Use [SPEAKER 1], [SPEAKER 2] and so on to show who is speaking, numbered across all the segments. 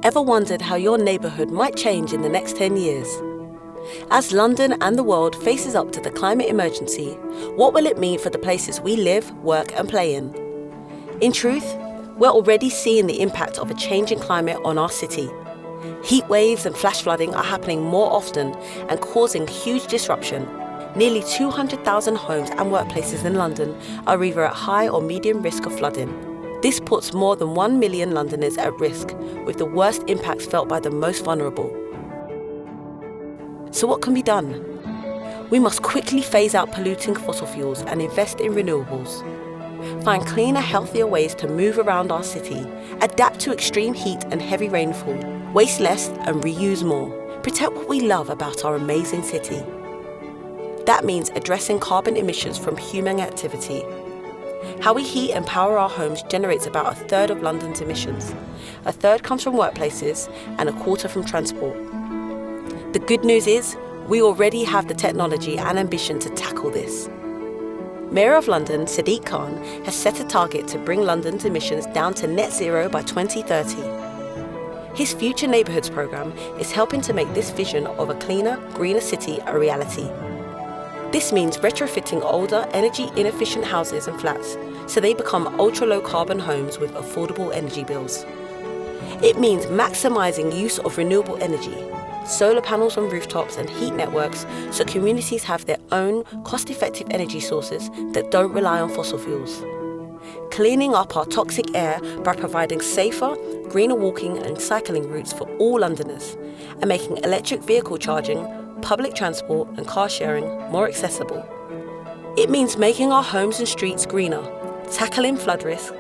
[SPEAKER 1] Ever wondered how your neighbourhood might change in the next 10 years? As London and the world faces up to the climate emergency, what will it mean for the places we live, work and play in? In truth, we're already seeing the impact of a changing climate on our city. Heat waves and flash flooding are happening more often and causing huge disruption. Nearly 200,000 homes and workplaces in London are either at high or medium risk of flooding. This puts more than 1 million Londoners at risk, with the worst impacts felt by the most vulnerable. So what can be done? We must quickly phase out polluting fossil fuels and invest in renewables. Find cleaner, healthier ways to move around our city, adapt to extreme heat and heavy rainfall, waste less and reuse more. Protect what we love about our amazing city. That means addressing carbon emissions from human activity. How we heat and power our homes generates about a third of London's emissions. A third comes from workplaces and a quarter from transport. The good news is, we already have the technology and ambition to tackle this. Mayor of London, Sadiq Khan, has set a target to bring London's emissions down to net zero by 2030. His Future Neighbourhoods programme is helping to make this vision of a cleaner, greener city a reality. This means retrofitting older, energy-inefficient houses and flats so they become ultra-low carbon homes with affordable energy bills. It means maximising use of renewable energy, solar panels on rooftops and heat networks so communities have their own cost-effective energy sources that don't rely on fossil fuels. Cleaning up our toxic air by providing safer, greener walking and cycling routes for all Londoners, and making electric vehicle charging, public transport and car sharing more accessible. It means making our homes and streets greener, tackling flood risk,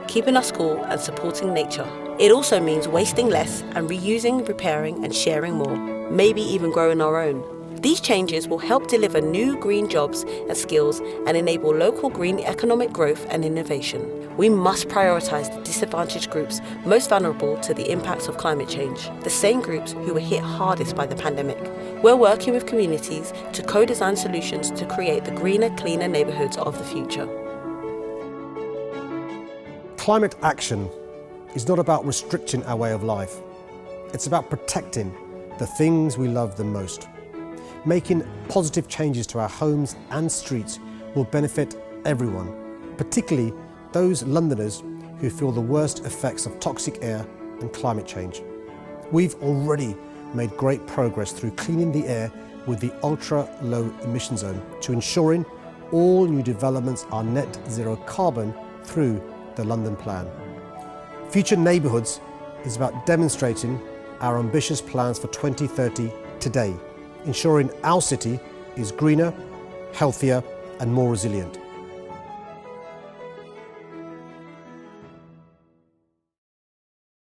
[SPEAKER 1] keeping us cool and supporting nature. It also means wasting less and reusing, repairing and sharing more, maybe even growing our own. These changes will help deliver new green jobs and skills and enable local green economic growth and innovation. We must prioritise the disadvantaged groups most vulnerable to the impacts of climate change, the same groups who were hit hardest by the pandemic. We're working with communities to co-design solutions to create the greener, cleaner neighbourhoods of the future.
[SPEAKER 2] Climate action is not about restricting our way of life. It's about protecting the things we love the most. Making positive changes to our homes and streets will benefit everyone, particularly those Londoners who feel the worst effects of toxic air and climate change. We've already made great progress through cleaning the air with the ultra-low emission zone to ensuring all new developments are net zero carbon through the London Plan. Future Neighbourhoods is about demonstrating our ambitious plans for 2030 today, ensuring our city is greener, healthier and more resilient.